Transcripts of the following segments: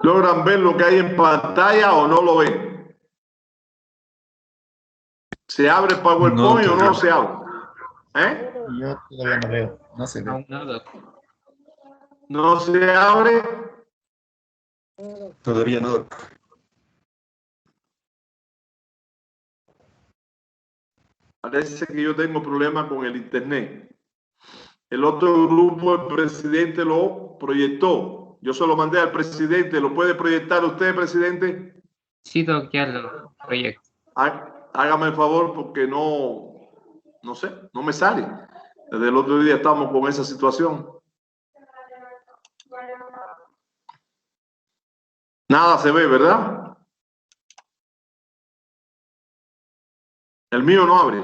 ¿Logran ver lo que hay en pantalla o no lo ven? ¿Se abre PowerPoint o no se abre? Yo todavía no veo, no se ve. Aún nada. ¿No se abre? Todavía no. Parece que yo tengo problemas con el internet. El otro grupo, el presidente lo proyectó. Yo se lo mandé al presidente. ¿Lo puede proyectar usted, presidente? Sí, Doc, ya lo proyecto. Hágame el favor porque no sé, no me sale. Desde el otro día estamos con esa situación. Nada se ve, ¿verdad? El mío no abre.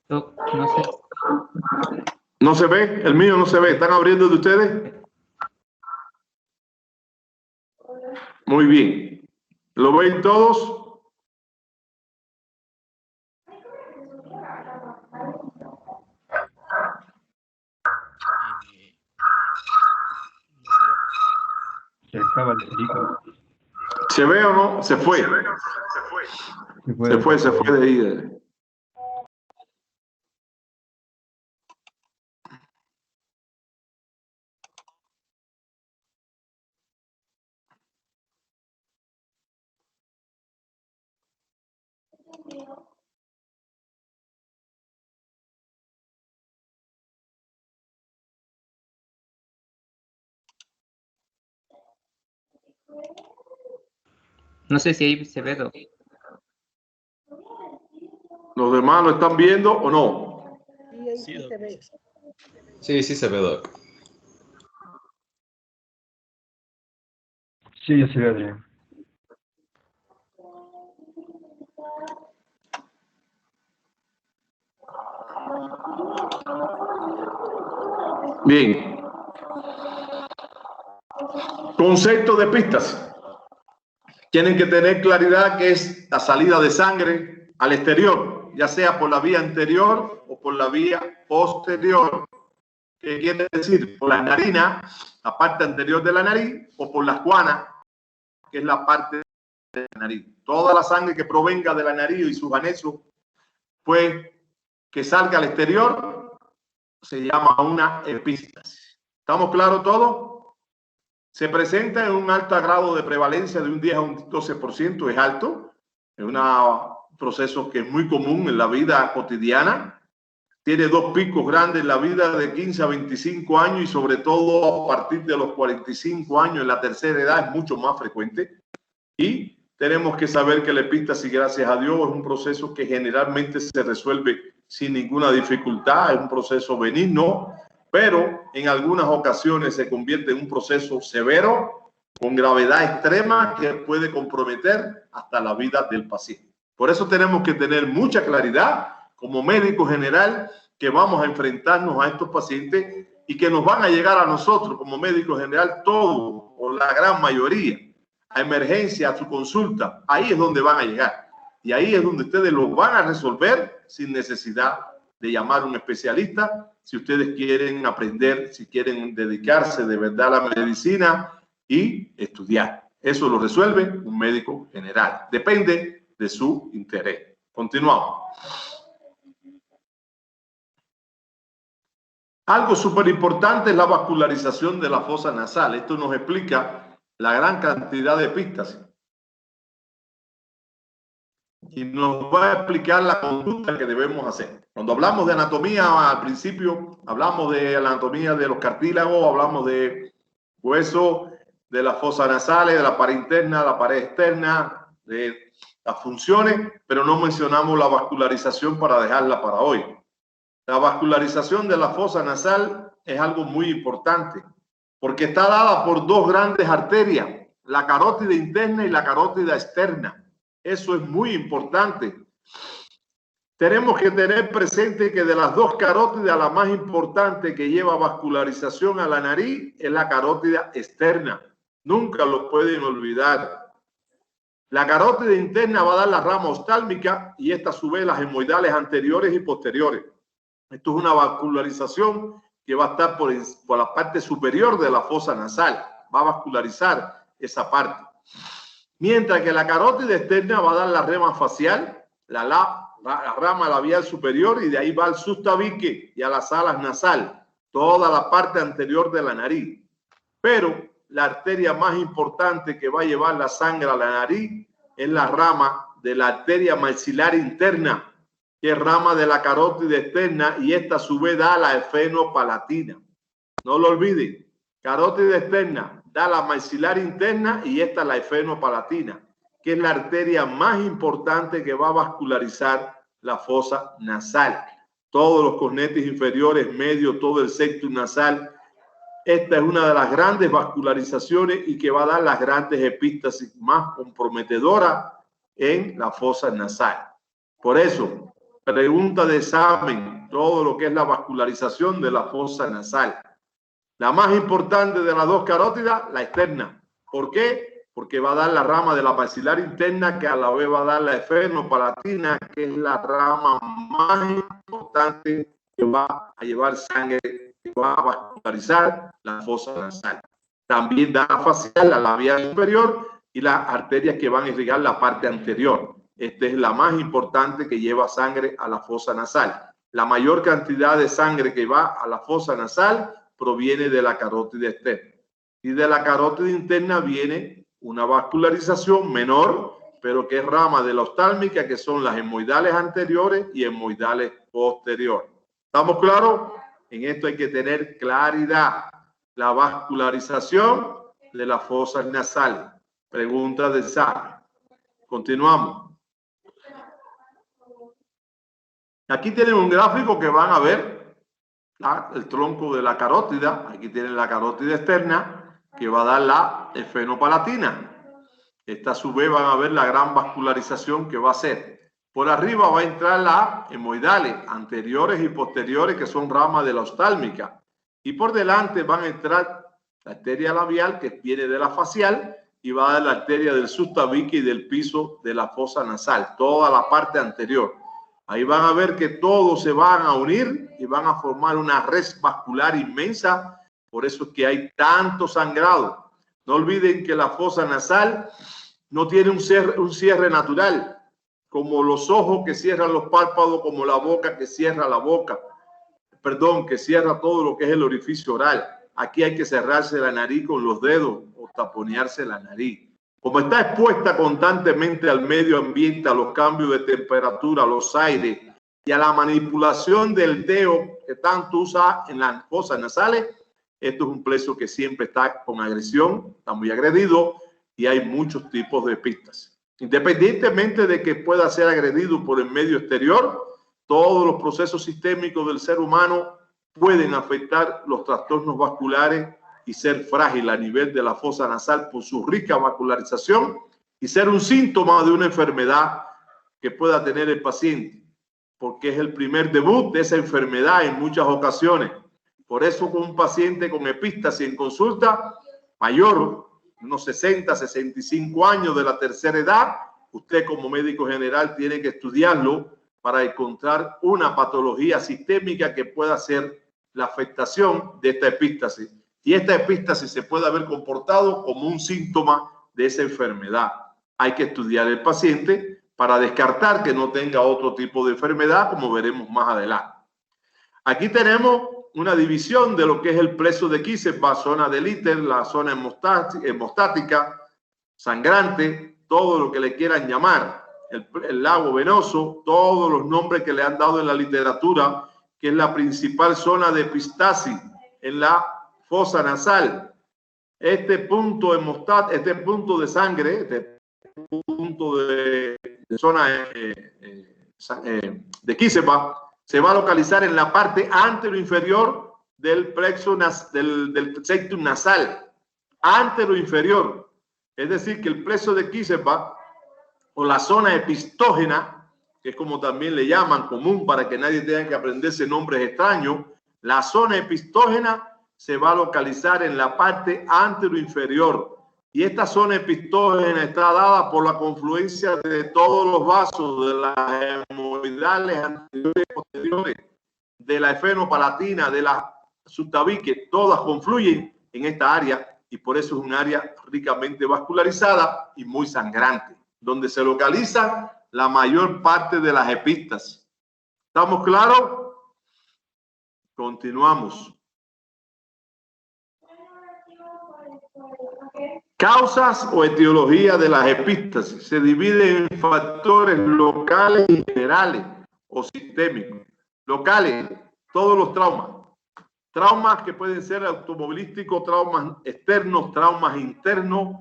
Doc, no sé. ¿No se ve? El mío no se ve. ¿Están abriendo de ustedes? Muy bien. ¿Lo ven todos? Se acaba el película. ¿Se ve o no? Se fue. Se fue de ahí. No sé si ahí se ve, Doc. ¿Los demás lo están viendo o no? Sí, se ve. Sí, sí se ve, Doc. Sí, ya se ve, Adrián. Bien. Concepto de pistas. Tienen que tener claridad que es la salida de sangre al exterior, ya sea por la vía anterior o por la vía posterior. ¿Qué quiere decir? Por la narina, la parte anterior de la nariz, o por las guanas, que es la parte de la nariz. Toda la sangre que provenga de la nariz y sus anexos, pues que salga al exterior, se llama una epístasis. ¿Estamos claros todos? Se presenta en un alto grado de prevalencia de un 10 a un 12%, es alto, es un proceso que es muy común en la vida cotidiana. Tiene dos picos grandes en la vida de 15 a 25 años y sobre todo a partir de los 45 años en la tercera edad es mucho más frecuente. Y tenemos que saber que la epístasis, gracias a Dios, es un proceso que generalmente se resuelve sin ninguna dificultad, es un proceso benigno, pero en algunas ocasiones se convierte en un proceso severo, con gravedad extrema, que puede comprometer hasta la vida del paciente. Por eso tenemos que tener mucha claridad como médico general que vamos a enfrentarnos a estos pacientes y que nos van a llegar a nosotros como médico general todos o la gran mayoría a emergencia, a su consulta. Ahí es donde van a llegar y ahí es donde ustedes lo van a resolver sin necesidad de llamar a un especialista. Si ustedes quieren aprender, si quieren dedicarse de verdad a la medicina y estudiar, eso lo resuelve un médico general. Depende de su interés. Continuamos. Algo súper importante es la vascularización de la fosa nasal. Esto nos explica la gran cantidad de epístasis y nos va a explicar la conducta que debemos hacer. Cuando hablamos de anatomía, al principio hablamos de la anatomía de los cartílagos, hablamos de hueso, de las fosas nasales, de la pared interna, la pared externa, de las funciones, pero no mencionamos la vascularización para dejarla para hoy. La vascularización de la fosa nasal es algo muy importante porque está dada por dos grandes arterias, la carótida interna y la carótida externa. Eso es muy importante. Tenemos que tener presente que de las dos carótidas, la más importante que lleva vascularización a la nariz es la carótida externa. Nunca lo pueden olvidar. La carótida interna va a dar la rama oftálmica y esta a su vez las hemoidales anteriores y posteriores. Esto es una vascularización que va a estar por la parte superior de la fosa nasal. Va a vascularizar esa parte. Mientras que la carótida externa va a dar la rama facial, la rama labial superior, y de ahí va al sustabique y a las alas nasal, toda la parte anterior de la nariz. Pero la arteria más importante que va a llevar la sangre a la nariz es la rama de la arteria maxilar interna, que es rama de la carótida externa, y esta a su vez da la efenopalatina. No lo olviden, carótida externa da la maxilar interna y esta la efenopalatina, que es la arteria más importante que va a vascularizar la fosa nasal. Todos los cosnetes inferiores, medio, todo el septum nasal. Esta es una de las grandes vascularizaciones y que va a dar las grandes epístasis más comprometedoras en la fosa nasal. Por eso, pregunta de examen, todo lo que es la vascularización de la fosa nasal. La más importante de las dos carótidas, la externa. ¿Por qué? Porque va a dar la rama de la maxilar interna, que a la vez va a dar la efenopalatina, que es la rama más importante que va a llevar sangre, que va a vascularizar la fosa nasal. También da la facial, la labial superior y las arterias que van a irrigar la parte anterior. Esta es la más importante que lleva sangre a la fosa nasal. La mayor cantidad de sangre que va a la fosa nasal proviene de la carótida externa. Y de la carótida interna viene una vascularización menor, pero que es rama de la oftálmica, que son las hemoidales anteriores y hemoidales posteriores. ¿Estamos claros? En esto hay que tener claridad. La vascularización de las fosas nasales. Pregunta de examen. Continuamos. Aquí tienen un gráfico que van a ver el tronco de la carótida. Aquí tienen la carótida externa que va a dar la efenopalatina. Esta a su vez van a ver la gran vascularización que va a hacer. Por arriba va a entrar las hemoidales anteriores y posteriores, que son ramas de la oftálmica. Y por delante van a entrar la arteria labial, que viene de la facial, y va a dar la arteria del sustabique y del piso de la fosa nasal, toda la parte anterior. Ahí van a ver que todos se van a unir y van a formar una red vascular inmensa. Por eso es que hay tanto sangrado. No olviden que la fosa nasal no tiene un cierre natural, como los ojos que cierran los párpados, como la boca que cierra la boca. Perdón, que cierra todo lo que es el orificio oral. Aquí hay que cerrarse la nariz con los dedos o taponearse la nariz. Como está expuesta constantemente al medio ambiente, a los cambios de temperatura, a los aires y a la manipulación del dedo que tanto usa en las fosas nasales, esto es un pleso que siempre está con agresión, está muy agredido y hay muchos tipos de epístasis. Independientemente de que pueda ser agredido por el medio exterior, todos los procesos sistémicos del ser humano pueden afectar los trastornos vasculares y ser frágil a nivel de la fosa nasal por su rica vascularización y ser un síntoma de una enfermedad que pueda tener el paciente, porque es el primer debut de esa enfermedad en muchas ocasiones. Por eso con un paciente con epístasis en consulta mayor, unos 60, 65 años de la tercera edad, usted como médico general tiene que estudiarlo para encontrar una patología sistémica que pueda ser la afectación de esta epístasis. Y esta epístasis se puede haber comportado como un síntoma de esa enfermedad. Hay que estudiar el paciente para descartar que no tenga otro tipo de enfermedad, como veremos más adelante. Aquí tenemos una división de lo que es el pleso de Kieserbach, zona de Litter, la zona hemostática, sangrante, todo lo que le quieran llamar. el lago venoso, todos los nombres que le han dado en la literatura, que es la principal zona de epistasis en la fosa nasal. Este punto hemostático, este punto de sangre, este punto de zona de Kísepa, se va a localizar en la parte anteroinferior del plexo del septum nasal, anteroinferior. Es decir, que el plexo de Kísepa o la zona epistógena, que es como también le llaman, común para que nadie tenga que aprenderse nombres extraños, la zona epistógena se va a localizar en la parte anteroinferior. Y esta zona epistógena está dada por la confluencia de todos los vasos de las hemorroidales anteriores y posteriores, de la esfenopalatina, de la subtabique, todas confluyen en esta área y por eso es un área ricamente vascularizada y muy sangrante, donde se localiza la mayor parte de las epístasis. ¿Estamos claros? Continuamos. Causas o etiología de las epístasis se dividen en factores locales y generales o sistémicos. Locales, todos los traumas. Traumas que pueden ser automovilísticos, traumas externos, traumas internos,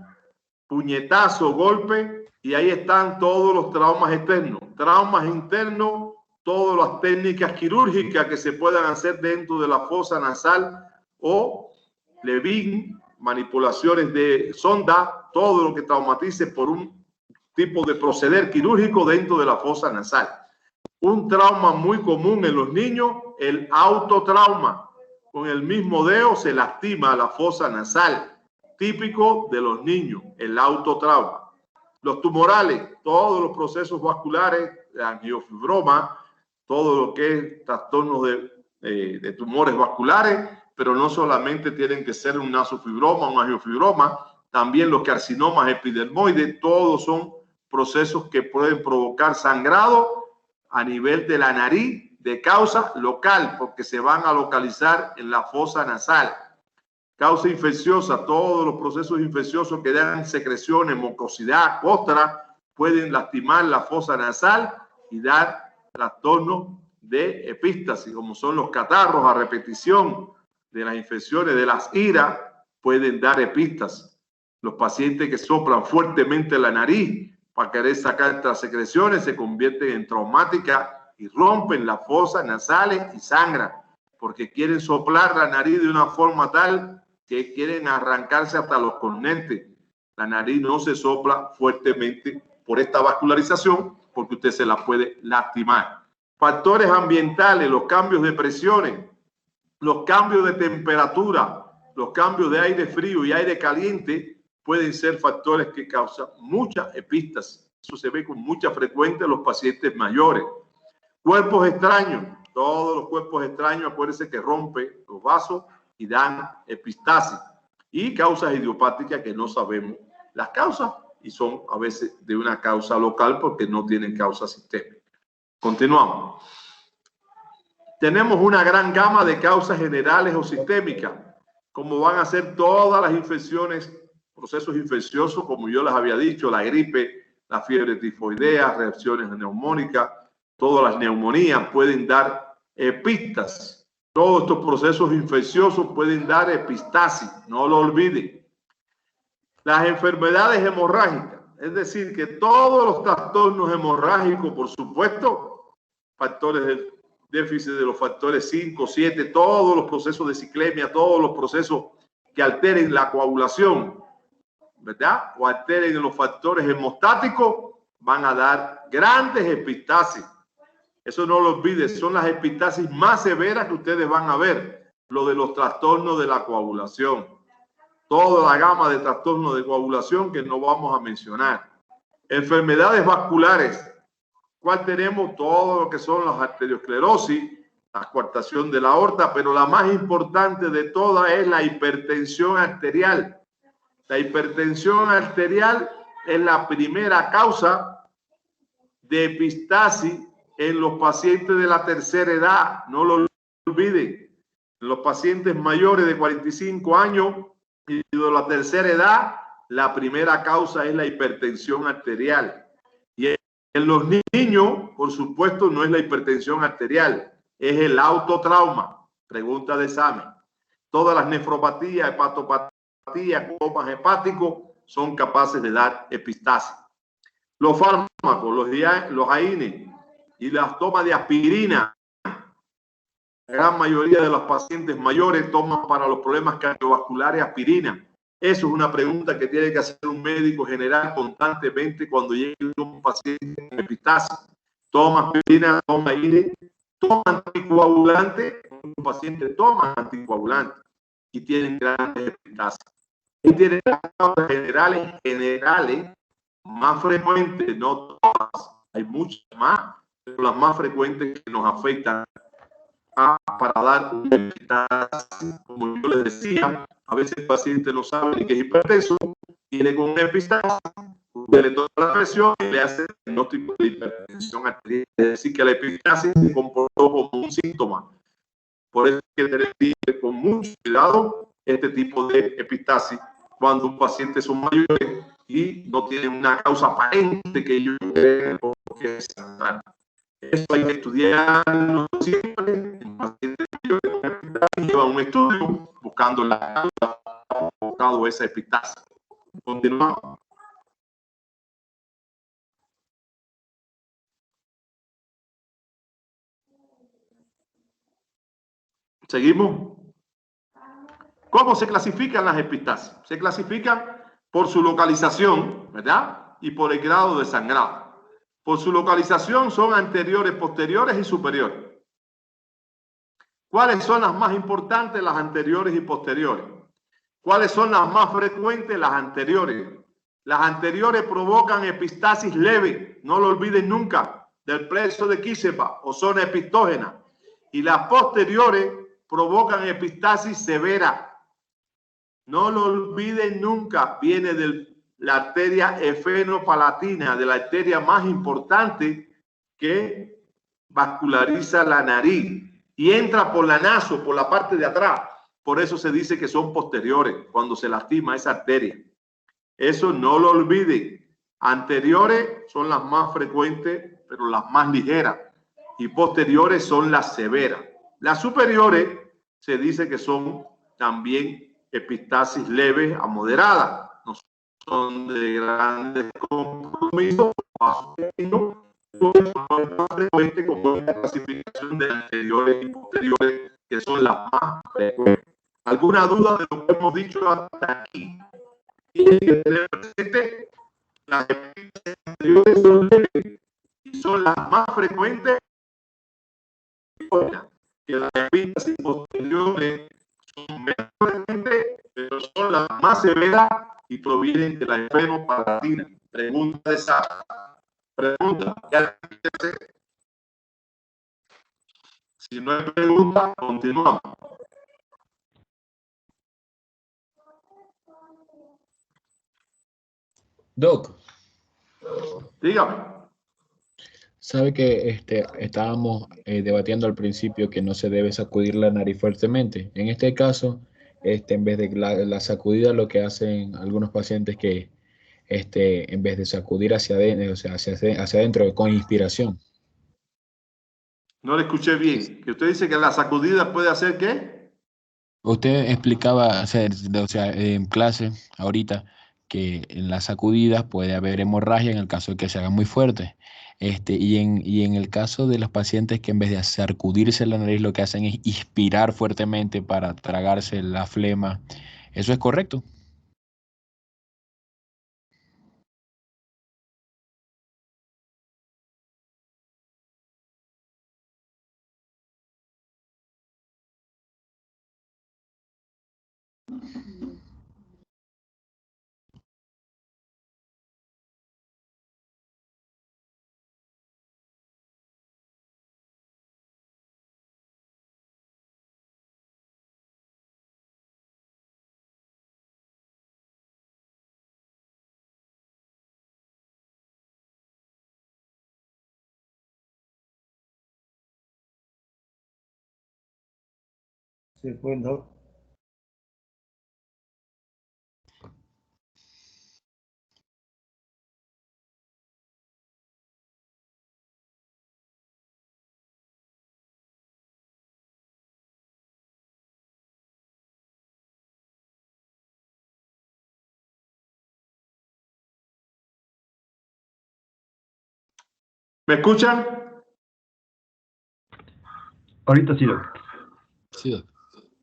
puñetazo, golpe, y ahí están todos los traumas externos. Traumas internos, todas las técnicas quirúrgicas que se puedan hacer dentro de la fosa nasal o Levin, manipulaciones de sonda, todo lo que traumatice por un tipo de proceder quirúrgico dentro de la fosa nasal. Un trauma muy común en los niños, el autotrauma. Con el mismo dedo se lastima la fosa nasal, típico de los niños, el autotrauma. Los tumorales, todos los procesos vasculares, la angiofibroma, todo lo que es trastornos de tumores vasculares, pero no solamente tienen que ser un nasofibroma, un angiofibroma, también los carcinomas epidermoides, todos son procesos que pueden provocar sangrado a nivel de la nariz de causa local, porque se van a localizar en la fosa nasal. Causa infecciosa, todos los procesos infecciosos que dan secreciones, mucosidad, costra, pueden lastimar la fosa nasal y dar trastornos de epístasis, como son los catarros a repetición, de las infecciones, de las iras, pueden dar epístasis. Los pacientes que soplan fuertemente la nariz para querer sacar estas secreciones se convierten en traumáticas y rompen las fosas nasales y sangran, porque quieren soplar la nariz de una forma tal que quieren arrancarse hasta los cornetes. La nariz no se sopla fuertemente por esta vascularización, porque usted se la puede lastimar. Factores ambientales, los cambios de presiones, los cambios de temperatura, los cambios de aire frío y aire caliente pueden ser factores que causan muchas epístasis. Eso se ve con mucha frecuencia en los pacientes mayores. Cuerpos extraños, todos los cuerpos extraños, acuérdense que rompen los vasos y dan epistasis. Y causas idiopáticas que no sabemos las causas y son a veces de una causa local porque no tienen causa sistémica. Continuamos. Tenemos una gran gama de causas generales o sistémicas, como van a ser todas las infecciones, procesos infecciosos, como yo les había dicho, la gripe, la fiebre tifoidea, reacciones neumónicas, todas las neumonías pueden dar epístasis. Todos estos procesos infecciosos pueden dar epistasis, no lo olviden. Las enfermedades hemorrágicas, es decir, que todos los trastornos hemorrágicos, por supuesto, factores del déficit de los factores 5, 7, todos los procesos de ciclemia, todos los procesos que alteren la coagulación, ¿verdad? O alteren los factores hemostáticos, van a dar grandes epistasis. Eso no lo olvides, son las epistasis más severas que ustedes van a ver, lo de los trastornos de la coagulación. Toda la gama de trastornos de coagulación que no vamos a mencionar. Enfermedades vasculares. ¿Cuál tenemos? Todo lo que son las arteriosclerosis, la coartación de la aorta, pero la más importante de todas es la hipertensión arterial. La hipertensión arterial es la primera causa de epistasis en los pacientes de la tercera edad. No lo olviden. En los pacientes mayores de 45 años y de la tercera edad, la primera causa es la hipertensión arterial. Y En los niños, por supuesto, no es la hipertensión arterial, es el autotrauma. Pregunta de examen. Todas las nefropatías, hepatopatías, comas hepáticos son capaces de dar epistasis. Los fármacos, los AINE y las tomas de aspirina, la gran mayoría de los pacientes mayores toman para los problemas cardiovasculares aspirina. Eso es una pregunta que tiene que hacer un médico general constantemente cuando llegue un paciente con epistasis. Toma aspirina, toma AINE, toma anticoagulante. Un paciente toma anticoagulante y tienen grandes epistasis. Y tienen causas generales más frecuentes, no todas, hay muchas más, pero las más frecuentes que nos afectan para dar una epistasis. Como yo les decía, a veces el paciente no sabe ni que es hipertenso, viene con una epistasis, le toma la presión y le hace el diagnóstico de hipertensión arterial. Es decir, que la epistasis se comportó como un síntoma. Por eso hay que tener con mucho cuidado este tipo de epistasis cuando un paciente son mayores y no tienen una causa aparente que ellos creen que es central. Eso hay que estudiarlo siempre. En pacientes mayores lleva un estudio buscando la causa, buscando esa epistasis. Continuamos. Seguimos. ¿Cómo se clasifican las epistasis? Se clasifican por su localización, ¿verdad? Y por el grado de sangrado. Por su localización son anteriores, posteriores y superiores. ¿Cuáles son las más importantes? Las anteriores y posteriores. ¿Cuáles son las más frecuentes? Las anteriores. Las anteriores provocan epistasis leve, no lo olviden nunca, del plexo de Kísepa o zona epistógena. Y las posteriores provocan epistasis severa. No lo olviden nunca, viene de la arteria efenopalatina, de la arteria más importante que vasculariza la nariz y entra por la naso, por la parte de atrás. Por eso se dice que son posteriores cuando se lastima esa arteria. Eso no lo olviden. Anteriores son las más frecuentes, pero las más ligeras. Y posteriores son las severas. Las superiores se dice que son también epistasis leves a moderadas. No son de grandes compromisos, más frecuentes como la clasificación de anteriores y posteriores, que son las más frecuentes. ¿Alguna duda de lo que hemos dicho hasta aquí? Tienen que tener presente las epistasis anteriores son leves y son las más frecuentes que las epistasis posteriores son menos frecuentes, pero son las más severas y provienen de la efenopalatina. Pregunta de esa pregunta. Si no hay pregunta, continuamos. Doc, Dígame. sabe que estábamos debatiendo al principio que no se debe sacudir la nariz fuertemente. En este caso, en vez de la sacudida, lo que hacen algunos pacientes que en vez de sacudir hacia adentro, o sea, hacia adentro con inspiración. No le escuché bien. Que usted dice que la sacudida puede hacer ¿qué? Usted explicaba, o sea, en clase ahorita que en las sacudidas puede haber hemorragia en el caso de que se haga muy fuerte. Y en el caso de los pacientes que en vez de sacudirse la nariz lo que hacen es inspirar fuertemente para tragarse la flema, ¿eso es correcto? Se fue el doc. ¿Me escuchan? Ahorita sí, doc. Sí, doc.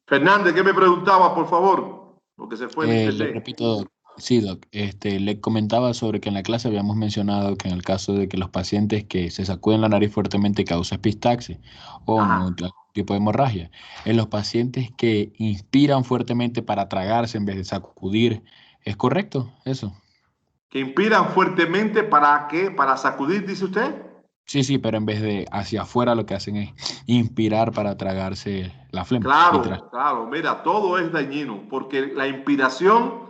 Fernández, ¿qué me preguntaba, por favor? Porque se fue el Le internet. repito, sí, doc. Le comentaba sobre que en la clase habíamos mencionado que en el caso de que los pacientes que se sacuden la nariz fuertemente causa epistaxis o Ajá. algún tipo de hemorragia. En los pacientes que inspiran fuertemente para tragarse en vez de sacudir, ¿es correcto eso? Que inspiran fuertemente ¿para qué? Para sacudir, dice usted. Sí, sí, pero en vez de hacia afuera lo que hacen es inspirar para tragarse la flema, literal. Claro, claro. Mira, todo es dañino porque la inspiración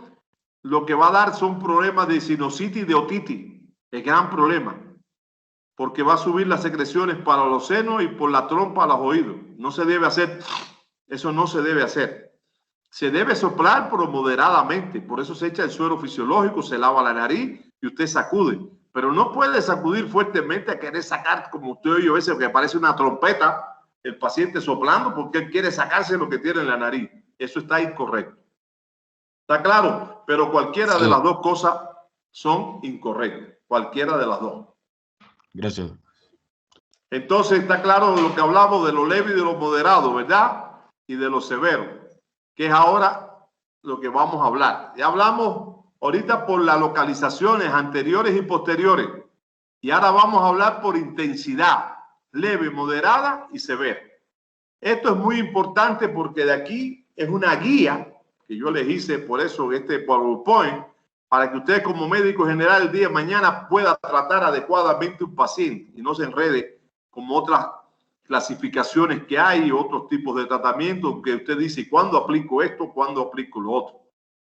lo que va a dar son problemas de sinusitis y de otitis. El gran problema. Porque va a subir las secreciones para los senos y por la trompa a los oídos. No se debe hacer. Eso no se debe hacer. Se debe soplar, pero moderadamente. Por eso se echa el suero fisiológico, se lava la nariz y usted sacude. Pero no puede sacudir fuertemente a querer sacar, como usted oye a veces, que parece una trompeta, el paciente soplando porque él quiere sacarse lo que tiene en la nariz. Eso está incorrecto. ¿Está claro? Pero cualquiera de las dos cosas son incorrectas. Cualquiera de las dos. Gracias. Entonces está claro lo que hablamos de lo leve y de lo moderado, ¿verdad? Y de lo severo, que es ahora lo que vamos a hablar. Ya hablamos ahorita por las localizaciones anteriores y posteriores. Y ahora vamos a hablar por intensidad, leve, moderada y severa. Esto es muy importante porque de aquí es una guía que yo les hice por eso este PowerPoint, para que usted como médico general el día de mañana pueda tratar adecuadamente un paciente y no se enrede como otras clasificaciones que hay, otros tipos de tratamientos que usted dice, ¿cuándo aplico esto? ¿Cuándo aplico lo otro?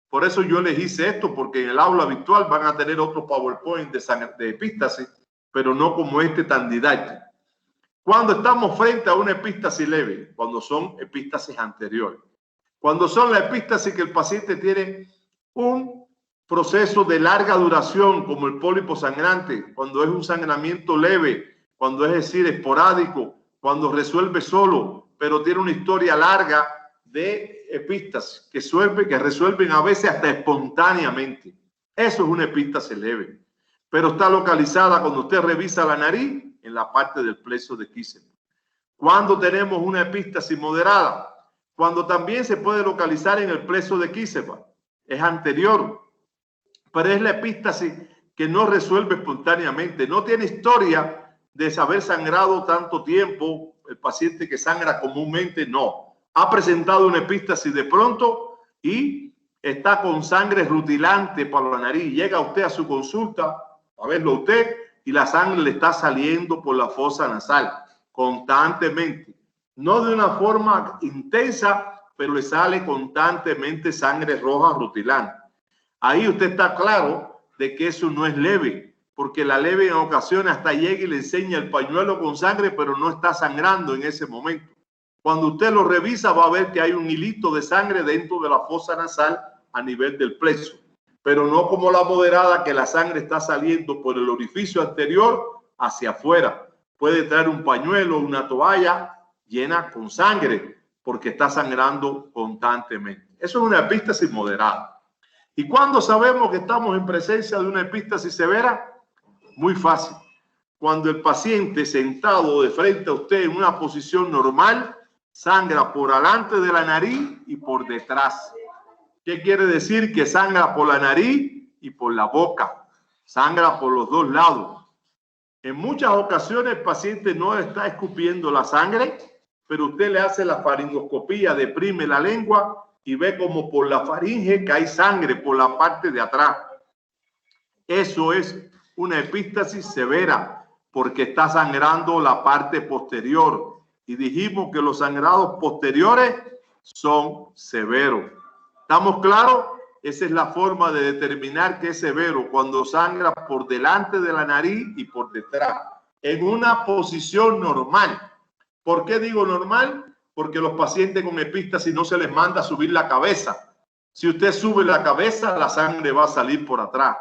Por eso yo les hice esto, porque en el aula virtual van a tener otro PowerPoint de epístasis, pero no como este tan didáctico. Cuando estamos frente a una epístasis leve, cuando son epístasis anteriores. Cuando son la epístasis que el paciente tiene un proceso de larga duración, como el pólipo sangrante, cuando es un sangramiento leve, cuando es decir esporádico, cuando resuelve solo, pero tiene una historia larga de epístasis que resuelven a veces hasta espontáneamente. Eso es una epístasis leve, pero está localizada cuando usted revisa la nariz en la parte del plexo de Kieser. Cuando tenemos una epístasis moderada, cuando también se puede localizar en el plexo de Kieser, es anterior, pero es la epístasis que no resuelve espontáneamente, no tiene historia de haber sangrado tanto tiempo. El paciente que sangra comúnmente no. Ha presentado una epístasis de pronto y está con sangre rutilante para la nariz. Llega usted a su consulta, a verlo usted, y la sangre le está saliendo por la fosa nasal constantemente. No de una forma intensa, pero le sale constantemente sangre roja rutilante. Ahí usted está claro de que eso no es leve, porque la leve en ocasiones hasta llega y le enseña el pañuelo con sangre, pero no está sangrando en ese momento. Cuando usted lo revisa va a ver que hay un hilito de sangre dentro de la fosa nasal a nivel del plexo, pero no como la moderada, que la sangre está saliendo por el orificio anterior hacia afuera. Puede traer un pañuelo, una toalla llena con sangre, porque está sangrando constantemente. Eso es una epístasis moderada. ¿Y cuándo sabemos que estamos en presencia de una epístasis severa? Muy fácil. Cuando el paciente sentado de frente a usted en una posición normal sangra por delante de la nariz y por detrás. ¿Qué quiere decir? Que sangra por la nariz y por la boca. Sangra por los dos lados. En muchas ocasiones el paciente no está escupiendo la sangre, pero usted le hace la faringoscopía, deprime la lengua y ve como por la faringe cae sangre por la parte de atrás. Eso es una epístasis severa porque está sangrando la parte posterior. Y dijimos que los sangrados posteriores son severos. ¿Estamos claros? Esa es la forma de determinar que es severo, cuando sangra por delante de la nariz y por detrás, en una posición normal. ¿Por qué digo normal? Porque los pacientes con epístasis no se les manda subir la cabeza. Si usted sube la cabeza, la sangre va a salir por atrás.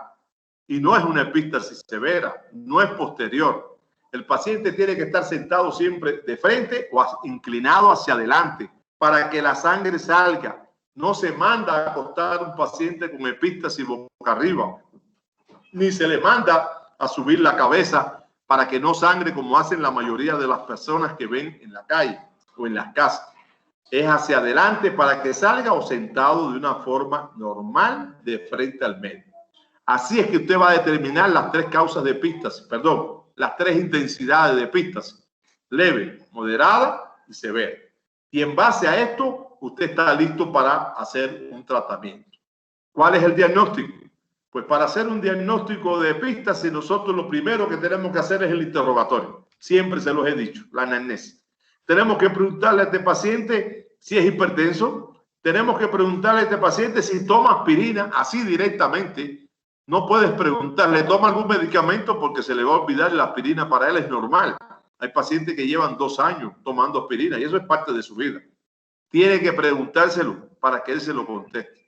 Y no es una epístasis severa, no es posterior. El paciente tiene que estar sentado siempre de frente o inclinado hacia adelante para que la sangre salga. No se manda a acostar a un paciente con epístasis boca arriba, ni se le manda a subir la cabeza para que no sangre como hacen la mayoría de las personas que ven en la calle o en las casas. Es hacia adelante para que salga o sentado de una forma normal de frente al médico. Así es que usted va a determinar las tres causas de epístasis, perdón, las tres intensidades de epístasis: leve, moderada y severa. Y en base a esto, usted está listo para hacer un tratamiento. ¿Cuál es el diagnóstico? Pues para hacer un diagnóstico de epístasis, nosotros lo primero que tenemos que hacer es el interrogatorio. Siempre se los he dicho, la anamnesis. Tenemos que preguntarle a este paciente si es hipertenso. Tenemos que preguntarle a este paciente si toma aspirina, así directamente. No puedes preguntarle, ¿toma algún medicamento? Porque se le va a olvidar la aspirina. Para él es normal. Hay pacientes que llevan 2 años tomando aspirina y eso es parte de su vida. Tiene que preguntárselo para que él se lo conteste.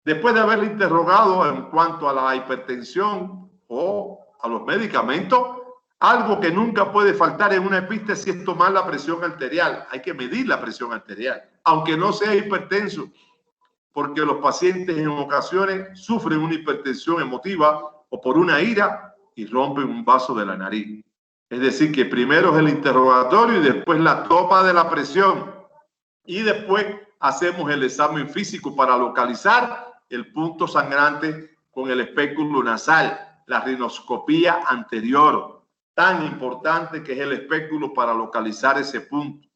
Después de haberle interrogado en cuanto a la hipertensión o a los medicamentos, algo que nunca puede faltar en una epístasis es tomar la presión arterial. Hay que medir la presión arterial, aunque no sea hipertenso, porque los pacientes en ocasiones sufren una hipertensión emotiva o por una ira y rompen un vaso de la nariz. Es decir, que primero es el interrogatorio y después la toma de la presión. Y después hacemos el examen físico para localizar el punto sangrante con el espéculo nasal, la rinoscopía anterior, tan importante que es el espéculo para localizar ese punto.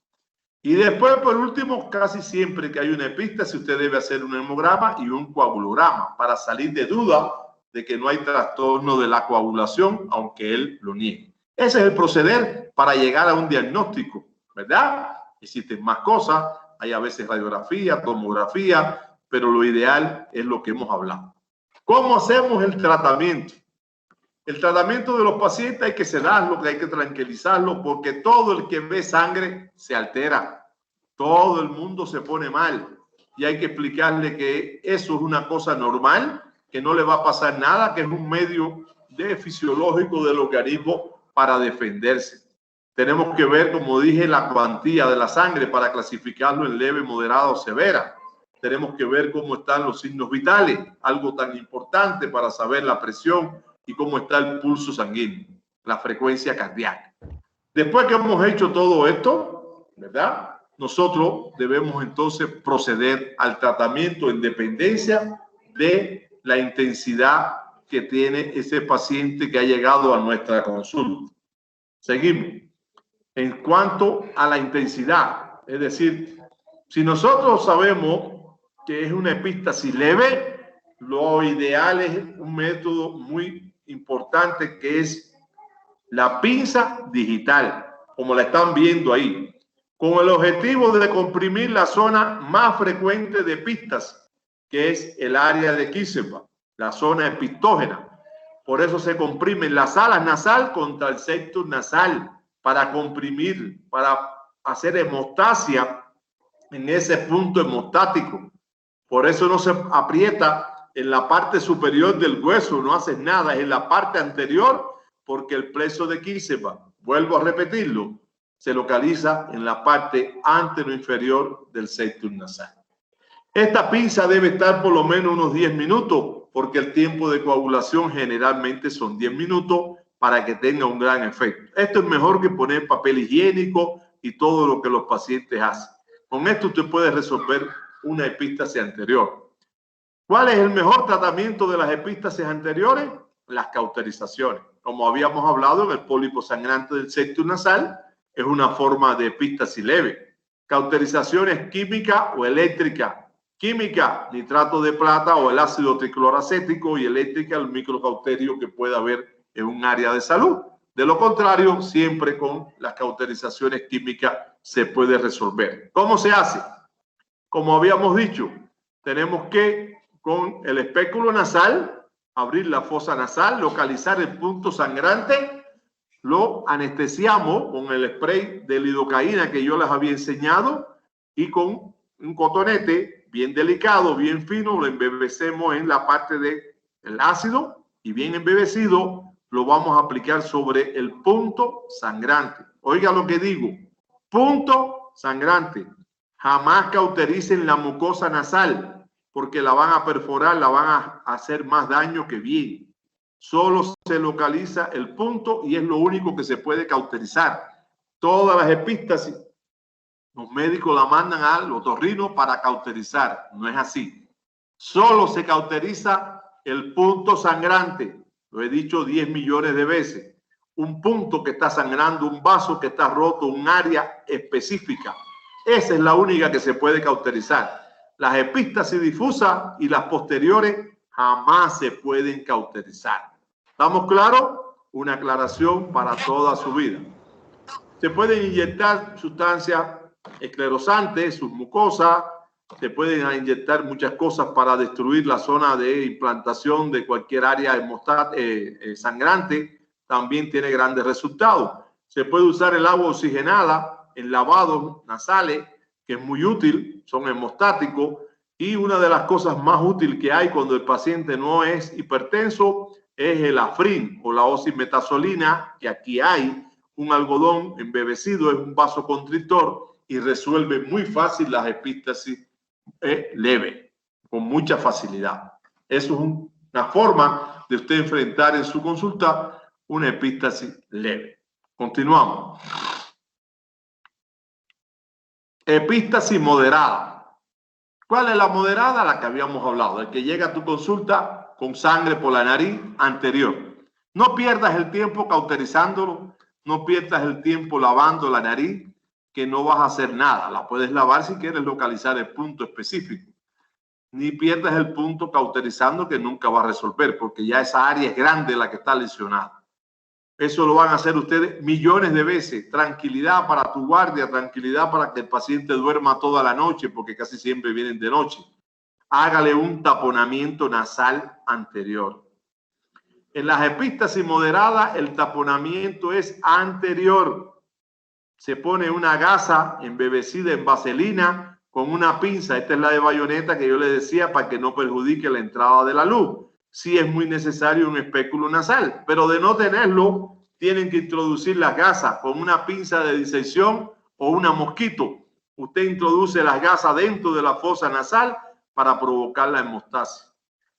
Y después, por último, casi siempre que hay una epístasis, usted debe hacer un hemograma y un coagulograma para salir de duda de que no hay trastorno de la coagulación, aunque él lo niegue. Ese es el proceder para llegar a un diagnóstico, ¿verdad? Existen más cosas, hay a veces radiografía, tomografía, pero lo ideal es lo que hemos hablado. ¿Cómo hacemos el tratamiento? El tratamiento de los pacientes hay que sedarlo, hay que tranquilizarlo, porque todo el que ve sangre se altera. Todo el mundo se pone mal. Y hay que explicarle que eso es una cosa normal, que no le va a pasar nada, que es un medio fisiológico del organismo para defenderse. Tenemos que ver, como dije, la cuantía de la sangre para clasificarlo en leve, moderada o severa. Tenemos que ver cómo están los signos vitales, algo tan importante para saber la presión y cómo está el pulso sanguíneo, la frecuencia cardíaca. Después que hemos hecho todo esto, ¿verdad? Nosotros debemos entonces proceder al tratamiento en dependencia de la intensidad que tiene ese paciente que ha llegado a nuestra consulta. Seguimos. En cuanto a la intensidad, es decir, si nosotros sabemos que es una epístasis leve, lo ideal es un método muy importante que es la pinza digital, como la están viendo ahí, con el objetivo de comprimir la zona más frecuente de epístasis, que es el área de Kiesewetter, la zona epistógena. Por eso se comprimen las alas nasal contra el septum nasal, para comprimir, para hacer hemostasia en ese punto hemostático. Por eso no se aprieta en la parte superior del hueso, no haces nada, es en la parte anterior, porque el plexo de Kiesewetter, vuelvo a repetirlo, se localiza en la parte antero-inferior del septum nasal. Esta pinza debe estar por lo menos unos 10 minutos, porque el tiempo de coagulación generalmente son 10 minutos para que tenga un gran efecto. Esto es mejor que poner papel higiénico y todo lo que los pacientes hacen. Con esto usted puede resolver una epístasis anterior. ¿Cuál es el mejor tratamiento de las epístasis anteriores? Las cauterizaciones. Como habíamos hablado, en el pólipo sangrante del septum nasal es una forma de epístasis leve. Cauterizaciones química o eléctrica. Química, nitrato de plata o el ácido tricloracético, y eléctrica, el microcauterio que pueda haber en un área de salud. De lo contrario, siempre con las cauterizaciones químicas se puede resolver. ¿Cómo se hace? Como habíamos dicho, tenemos que, con el espéculo nasal, abrir la fosa nasal, localizar el punto sangrante, lo anestesiamos con el spray de lidocaína que yo les había enseñado y con un cotonete bien delicado, bien fino, lo embebecemos en la parte del ácido y bien embebecido lo vamos a aplicar sobre el punto sangrante. Oiga lo que digo, punto sangrante. Jamás cautericen la mucosa nasal, porque la van a perforar, la van a hacer más daño que bien. Solo se localiza el punto y es lo único que se puede cauterizar. Todas las epístasis, los médicos la mandan al otorrino para cauterizar. No es así. Solo se cauteriza el punto sangrante. Lo he dicho 10 millones de veces. Un punto que está sangrando, un vaso que está roto, un área específica. Esa es la única que se puede cauterizar. Las epístasis difusas y las posteriores jamás se pueden cauterizar. ¿Estamos claros? Una aclaración para toda su vida. Se pueden inyectar sustancias esclerosantes, submucosas, se pueden inyectar muchas cosas para destruir la zona de implantación de cualquier área sangrante. También tiene grandes resultados. Se puede usar el agua oxigenada en lavados nasales, que es muy útil, son hemostáticos. Y una de las cosas más útiles que hay cuando el paciente no es hipertenso es el Afrin o la oximetazolina, que aquí hay un algodón embebecido, es un vasoconstrictor y resuelve muy fácil las epístasis leves, con mucha facilidad. Eso es una forma de usted enfrentar en su consulta una epístasis leve. Continuamos. Epístasis moderada. ¿Cuál es la moderada? La que habíamos hablado, el que llega a tu consulta con sangre por la nariz anterior. No pierdas el tiempo cauterizándolo, no pierdas el tiempo lavando la nariz, que no vas a hacer nada. La puedes lavar si quieres localizar el punto específico. Ni pierdas el punto cauterizando, que nunca va a resolver, porque ya esa área es grande la que está lesionada. Eso lo van a hacer ustedes millones de veces. Tranquilidad para tu guardia, tranquilidad para que el paciente duerma toda la noche, porque casi siempre vienen de noche. Hágale un taponamiento nasal anterior. En las epístasis moderadas, el taponamiento es anterior. Se pone una gasa embebecida en vaselina con una pinza. Esta es la de bayoneta que yo le decía, para que no perjudique la entrada de la luz. Sí es muy necesario un espéculo nasal, pero de no tenerlo, tienen que introducir las gasas con una pinza de disección o una mosquito. Usted introduce las gasas dentro de la fosa nasal para provocar la hemostasis.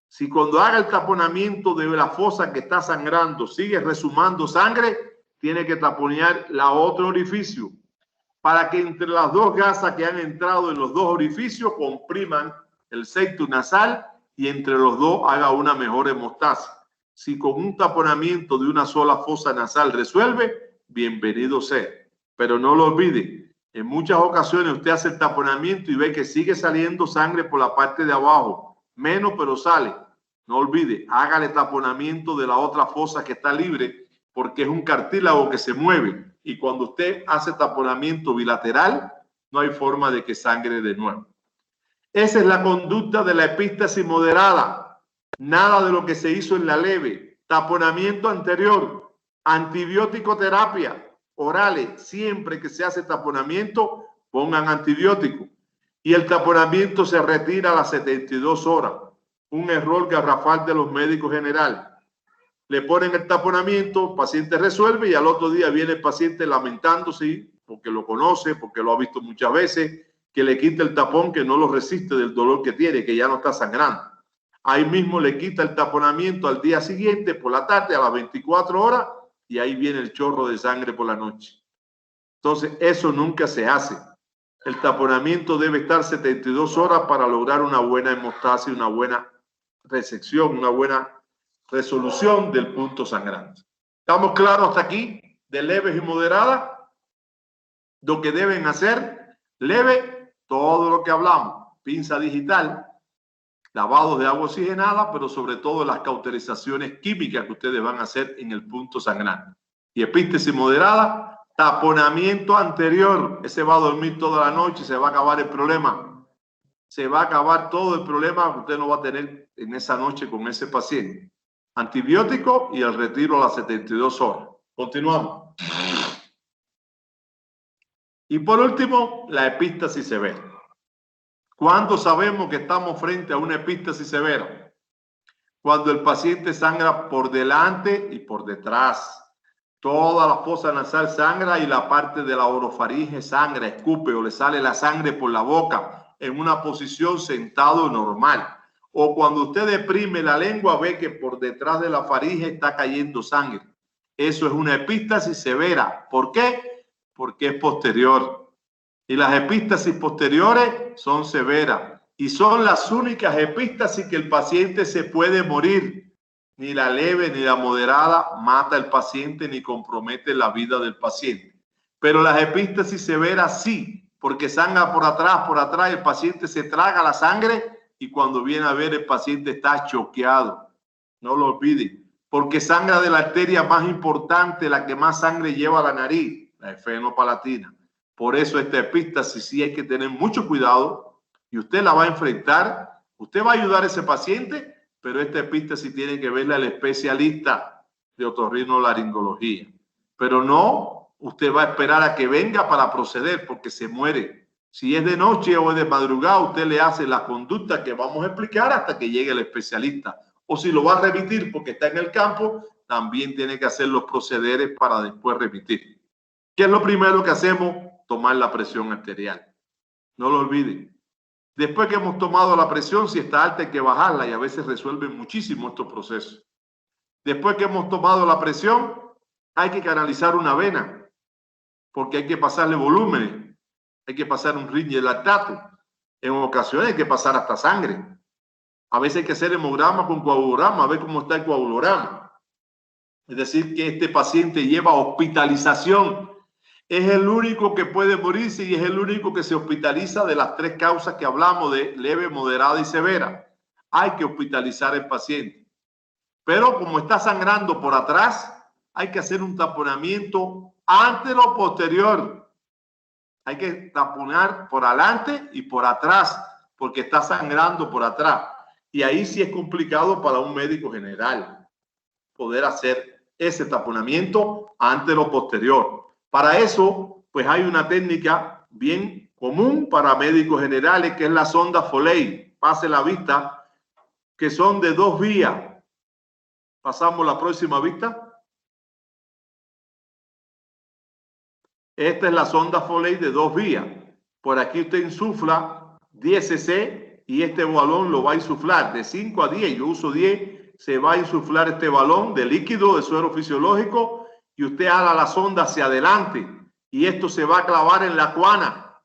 Si cuando haga el taponamiento de la fosa que está sangrando sigue resumando sangre, tiene que taponear la otro orificio para que entre las dos gasas que han entrado en los dos orificios compriman el septum nasal y entre los dos haga una mejor hemostasis. Si con un taponamiento de una sola fosa nasal resuelve, bienvenido sea. Pero no lo olvide, en muchas ocasiones usted hace el taponamiento y ve que sigue saliendo sangre por la parte de abajo. Menos, pero sale. No olvide, hágale taponamiento de la otra fosa que está libre, porque es un cartílago que se mueve. Y cuando usted hace taponamiento bilateral, no hay forma de que sangre de nuevo. Esa es la conducta de la epístasis moderada. Nada de lo que se hizo en la leve. Taponamiento anterior. Antibiótico terapia orales. Siempre que se hace taponamiento, pongan antibiótico. Y el taponamiento se retira a las 72 horas. Un error garrafal de los médicos generales. Le ponen el taponamiento, el paciente resuelve y al otro día viene el paciente lamentándose porque lo conoce, porque lo ha visto muchas veces, que le quita el tapón, que no lo resiste del dolor que tiene, que ya no está sangrando. Ahí mismo le quita el taponamiento al día siguiente, por la tarde, a las 24 horas, y ahí viene el chorro de sangre por la noche. Entonces, eso nunca se hace. El taponamiento debe estar 72 horas para lograr una buena hemostasis, una buena resección, una buena resolución del punto sangrante. ¿Estamos claros hasta aquí? De leves y moderadas. Lo que deben hacer, leve, todo lo que hablamos. Pinza digital, lavados de agua oxigenada, pero sobre todo las cauterizaciones químicas que ustedes van a hacer en el punto sangrante. Y epístasis moderada, taponamiento anterior. Ese va a dormir toda la noche y se va a acabar el problema. Se va a acabar todo el problema que usted no va a tener en esa noche con ese paciente. Antibiótico y el retiro a las 72 horas. Continuamos. Y por último, la epístasis severa. ¿Cuándo sabemos que estamos frente a una epístasis severa? Cuando el paciente sangra por delante y por detrás. Toda la fosa nasal sangra y la parte de la orofaringe sangra, escupe o le sale la sangre por la boca en una posición sentado normal. o cuando usted deprime la lengua, ve que por detrás de la faringe está cayendo sangre. Eso es una epístasis severa. ¿Por qué? Porque es posterior. Y las epístasis posteriores son severas. Y son las únicas epístasis que el paciente se puede morir. Ni la leve ni la moderada mata al paciente ni compromete la vida del paciente. Pero las epístasis severas sí, porque sangra por atrás, el paciente se traga la sangre y cuando viene a ver el paciente está choqueado. No lo olviden, porque sangra de la arteria más importante, la que más sangre lleva a la nariz, la esfenopalatina. Por eso esta epístasis sí hay que tener mucho cuidado y usted la va a enfrentar, usted va a ayudar a ese paciente, pero esta epístasis tiene que verla al especialista de otorrinolaringología. Pero no, usted va a esperar a que venga para proceder porque se muere. Si es de noche o de madrugada, usted le hace la conducta que vamos a explicar hasta que llegue el especialista. O si lo va a remitir porque está en el campo, también tiene que hacer los procederes para después remitir. ¿Qué es lo primero que hacemos? Tomar la presión arterial. No lo olviden. Después que hemos tomado la presión, si está alta hay que bajarla y a veces resuelven muchísimo estos procesos. Después que hemos tomado la presión, hay que canalizar una vena porque hay que pasarle volúmenes, hay que pasar un riñe lactato. En ocasiones hay que pasar hasta sangre. A veces hay que hacer hemograma con coagulograma, a ver cómo está el coagulograma. Es decir, que este paciente lleva hospitalización. Es el único que puede morirse y es el único que se hospitaliza de las tres causas que hablamos de leve, moderada y severa. Hay que hospitalizar al paciente. Pero como está sangrando por atrás, hay que hacer un taponamiento antero-posterior. Hay que taponar por adelante y por atrás, porque está sangrando por atrás. Y ahí sí es complicado para un médico general poder hacer ese taponamiento antero-posterior. Para eso, pues hay una técnica bien común para médicos generales, que es la sonda Foley. Pase la vista, que son de 2 vías. Pasamos la próxima vista. Esta es la sonda Foley de 2 vías. Por aquí usted insufla 10 cc y este balón lo va a insuflar de 5 a 10. Yo uso 10. Se va a insuflar este balón de líquido de suero fisiológico y usted ala la sonda hacia adelante y esto se va a clavar en la cuana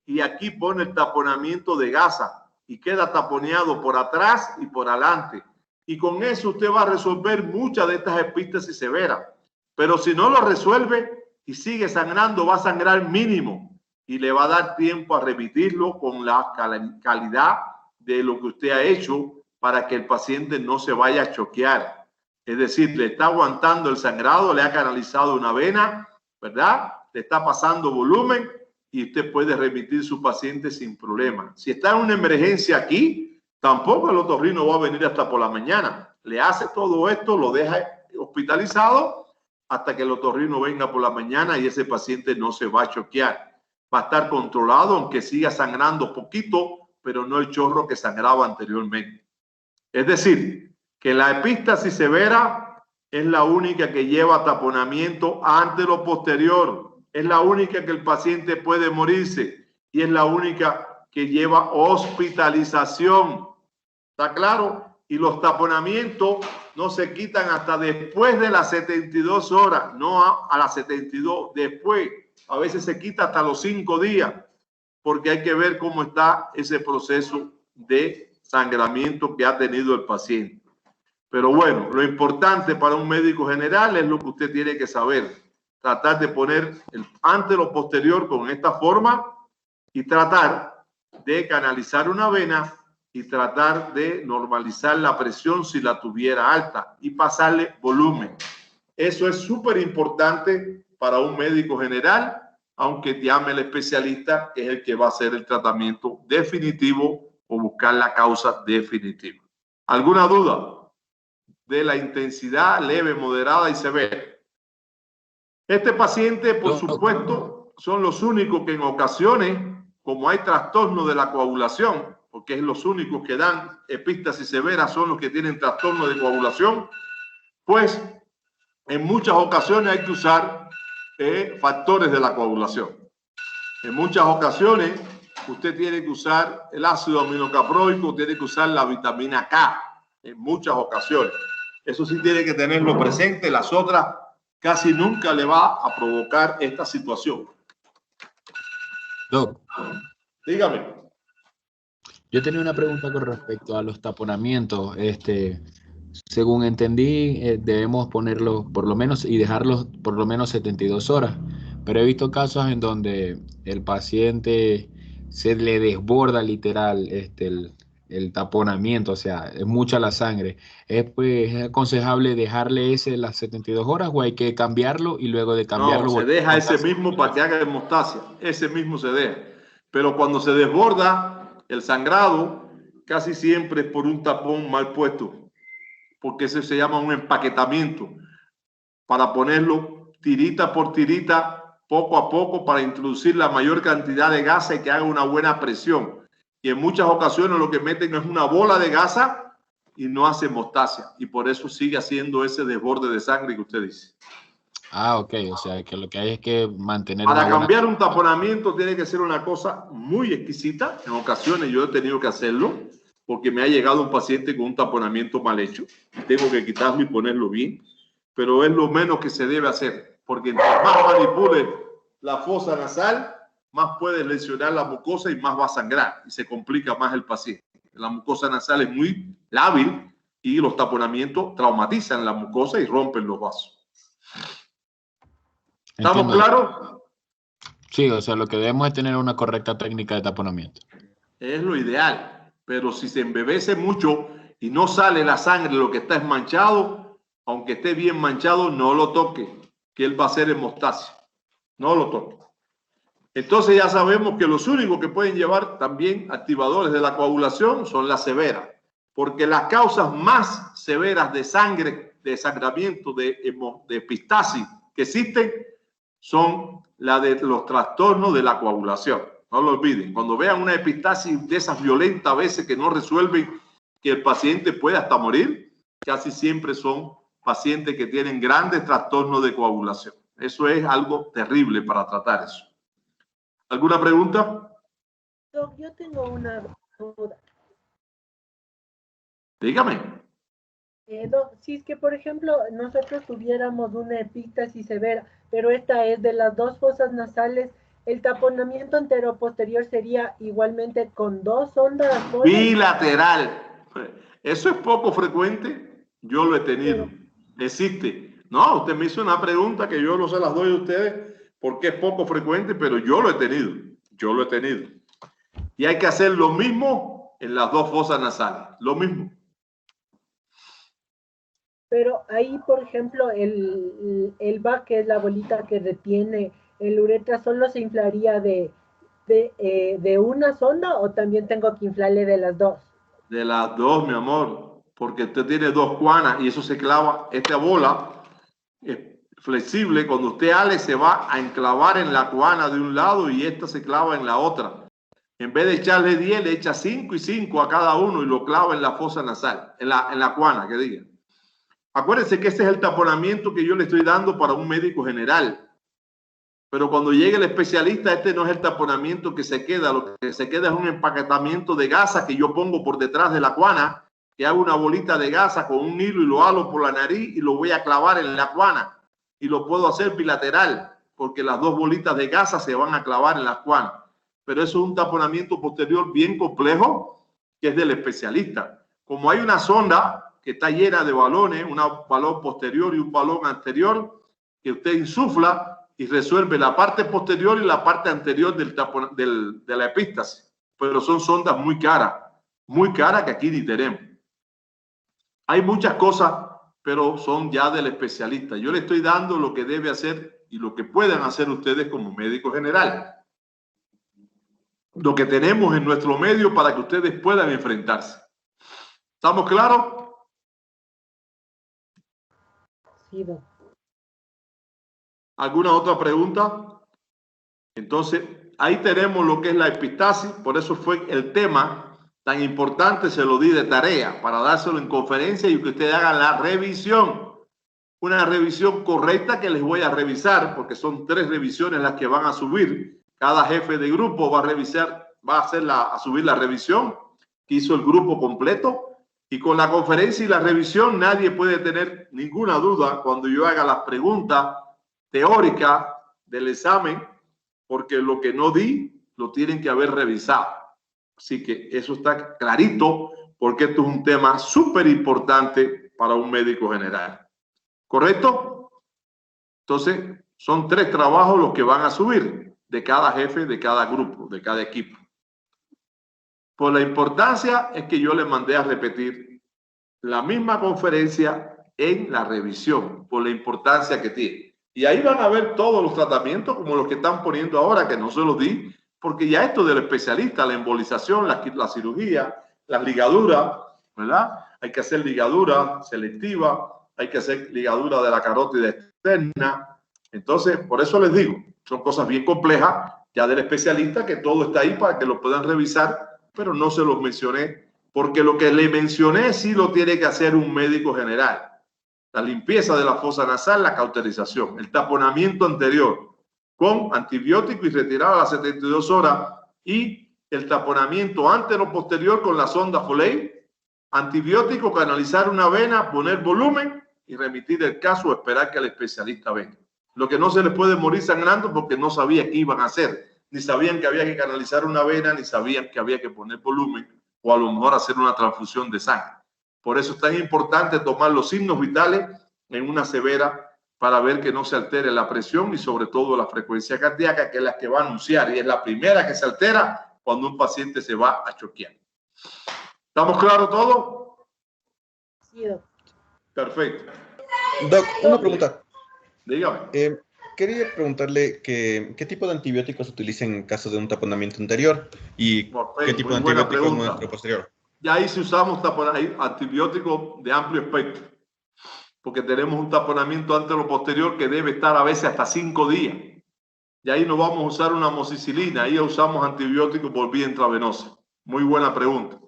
y aquí pone el taponamiento de gasa y queda taponeado por atrás y por adelante. Y con eso usted va a resolver muchas de estas epístasis severas. Pero si no lo resuelve y sigue sangrando, va a sangrar mínimo y le va a dar tiempo a remitirlo con la calidad de lo que usted ha hecho para que el paciente no se vaya a choquear. Es decir, le está aguantando el sangrado, le ha canalizado una vena, ¿verdad? Le está pasando volumen y usted puede remitir su paciente sin problema. Si está en una emergencia aquí, tampoco el otorrino va a venir hasta por la mañana. Le hace todo esto, lo deja hospitalizado hasta que el otorrino venga por la mañana y ese paciente no se va a choquear. Va a estar controlado, aunque siga sangrando poquito, pero no el chorro que sangraba anteriormente. Es decir, que la epístasis severa es la única que lleva taponamiento antero-posterior. Es la única que el paciente puede morirse y es la única que lleva hospitalización. ¿Está claro? Y los taponamientos no se quitan hasta después de las 72 horas, no a las 72, después. A veces se quita hasta los 5 días, porque hay que ver cómo está ese proceso de sangramiento que ha tenido el paciente. Pero bueno, lo importante para un médico general es lo que usted tiene que saber. Tratar de poner el antero-posterior con esta forma y tratar de canalizar una vena y tratar de normalizar la presión si la tuviera alta y pasarle volumen. Eso es súper importante para un médico general, aunque llame el especialista, que es el que va a hacer el tratamiento definitivo o buscar la causa definitiva. ¿Alguna duda de la intensidad leve, moderada y severa? Este paciente, por supuesto, son los únicos que en ocasiones, como hay trastorno de la coagulación, porque es los únicos que dan epístasis severa, son los que tienen trastorno de coagulación, pues en muchas ocasiones hay que usar factores de la coagulación. En muchas ocasiones usted tiene que usar el ácido aminocaproico, tiene que usar la vitamina K en muchas ocasiones. Eso sí tiene que tenerlo presente. Las otras casi nunca le va a provocar esta situación. Doc, Dígame. yo tenía una pregunta con respecto a los taponamientos. Según entendí, debemos ponerlos por lo menos y dejarlos por lo menos 72 horas. Pero he visto casos en donde el paciente se le desborda literal el taponamiento, o sea, es mucha la sangre. ¿Es aconsejable dejarle ese las 72 horas o hay que cambiarlo y luego de cambiarlo? No, se deja ese mismo para que haga hemostasia. Ese mismo se deja. Pero cuando se desborda el sangrado, casi siempre es por un tapón mal puesto, porque eso se llama un empaquetamiento, para ponerlo tirita por tirita, poco a poco, para introducir la mayor cantidad de gasa y que haga una buena presión. Y en muchas ocasiones lo que meten es una bola de gasa y no hace hemostasia. Y por eso sigue haciendo ese desborde de sangre que usted dice. Ah, ok, o sea, que lo que hay es que mantener Para una cambiar buena... un taponamiento tiene que ser una cosa muy exquisita. En ocasiones yo he tenido que hacerlo porque me ha llegado un paciente con un taponamiento mal hecho. Tengo que quitarlo y ponerlo bien. Pero es lo menos que se debe hacer, porque entre más manipule la fosa nasal, más puede lesionar la mucosa y más va a sangrar y se complica más el paciente. La mucosa nasal es muy lábil y los taponamientos traumatizan la mucosa y rompen los vasos. ¿Estamos Entiendo. claros? Sí, o sea, lo que debemos es tener una correcta técnica de taponamiento. Es lo ideal, pero si se embebece mucho y no sale la sangre, lo que está es manchado, aunque esté bien manchado, no lo toque, que él va a hacer hemostasia. No lo toque. Entonces ya sabemos que los únicos que pueden llevar también activadores de la coagulación son las severas, porque las causas más severas de sangre, de sangramiento, de epistasis que existen son la de los trastornos de la coagulación. No lo olviden. Cuando vean una epistasis de esas violentas a veces que no resuelven, que el paciente puede hasta morir, casi siempre son pacientes que tienen grandes trastornos de coagulación. Eso es algo terrible para tratar eso. ¿Alguna pregunta? Doc, yo tengo una duda. Dígame. Doc, si es que, por ejemplo, nosotros tuviéramos una epístasis severa, pero esta es de las dos fosas nasales, ¿el taponamiento anteroposterior sería igualmente con dos sondas? Bilateral. Eso es poco frecuente. Yo lo he tenido. Existe. No, usted me hizo una pregunta que yo no se las doy a ustedes porque es poco frecuente, pero yo lo he tenido. Yo lo he tenido. Y hay que hacer lo mismo en las dos fosas nasales. Lo mismo. Pero ahí, por ejemplo, el VAC, que es la bolita que retiene el uretra, ¿solo se inflaría de una sonda o también tengo que inflarle de las dos? De las dos, mi amor, porque usted tiene dos cuanas y eso se clava. Esta bola es flexible. Cuando usted ale, se va a enclavar en la cuana de un lado y esta se clava en la otra. En vez de echarle 10, le echa 5 y 5 a cada uno y lo clava en la fosa nasal, en la cuana, que diga. Acuérdense que ese es el taponamiento que yo le estoy dando para un médico general. Pero cuando llegue el especialista, este no es el taponamiento que se queda. Lo que se queda es un empaquetamiento de gasa que yo pongo por detrás de la cuana, que hago una bolita de gasa con un hilo y lo halo por la nariz y lo voy a clavar en la cuana. Y lo puedo hacer bilateral, porque las dos bolitas de gasa se van a clavar en las cuanas. Pero eso es un taponamiento posterior bien complejo, que es del especialista. Como hay una sonda que está llena de balones, un balón posterior y un balón anterior, que usted insufla y resuelve la parte posterior y la parte anterior de la epístasis. Pero son sondas muy caras que aquí ni tenemos. Hay muchas cosas, pero son ya del especialista. Yo le estoy dando lo que debe hacer y lo que puedan hacer ustedes como médico general. Lo que tenemos en nuestro medio para que ustedes puedan enfrentarse. ¿Estamos claros? Sí, Doc. ¿Alguna otra pregunta? Entonces, ahí tenemos lo que es la epistasis. Por eso fue el tema tan importante, se lo di de tarea, para dárselo en conferencia y que ustedes hagan la revisión. Una revisión correcta que les voy a revisar, porque son 3 revisiones las que van a subir. Cada jefe de grupo va a revisar va a subir la revisión que hizo el grupo completo. Y con la conferencia y la revisión nadie puede tener ninguna duda cuando yo haga las preguntas teóricas del examen, porque lo que no di lo tienen que haber revisado. Así que eso está clarito, porque esto es un tema súper importante para un médico general. ¿Correcto? Entonces, son 3 trabajos los que van a subir de cada jefe, de cada grupo, de cada equipo. Por la importancia es que yo le mandé a repetir la misma conferencia en la revisión, por la importancia que tiene. Y ahí van a ver todos los tratamientos, como los que están poniendo ahora, que no se los di, porque ya esto del especialista, la embolización, la cirugía, las ligaduras, ¿verdad? Hay que hacer ligadura selectiva, hay que hacer ligadura de la carótida externa. Entonces, por eso les digo, son cosas bien complejas ya del especialista, que todo está ahí para que lo puedan revisar, pero no se los mencioné, porque lo que le mencioné sí lo tiene que hacer un médico general. La limpieza de la fosa nasal, la cauterización, el taponamiento anterior con antibiótico y retirado a las 72 horas, y el taponamiento antero-posterior con la sonda Foley, antibiótico, canalizar una vena, poner volumen y remitir el caso o esperar que el especialista venga. Lo que no se les puede morir sangrando porque no sabía qué iban a hacer, ni sabían que había que canalizar una vena, ni sabían que había que poner volumen o a lo mejor hacer una transfusión de sangre. Por eso es tan importante tomar los signos vitales en una severa para ver que no se altere la presión y sobre todo la frecuencia cardíaca, que es la que va a anunciar y es la primera que se altera cuando un paciente se va a choquear. ¿Estamos claros todos? Sí, doctor. Perfecto. Doc, una pregunta. Dígame. Quería preguntarle qué tipo de antibióticos se utilizan en caso de un taponamiento anterior y qué tipo de antibióticos nuestro posterior. Ya ahí si usamos antibióticos de amplio espectro, porque tenemos un taponamiento antero-posterior que debe estar a veces hasta 5 días. Y ahí no vamos a usar una amoxicilina, ahí usamos antibióticos por vía intravenosa. Muy buena pregunta.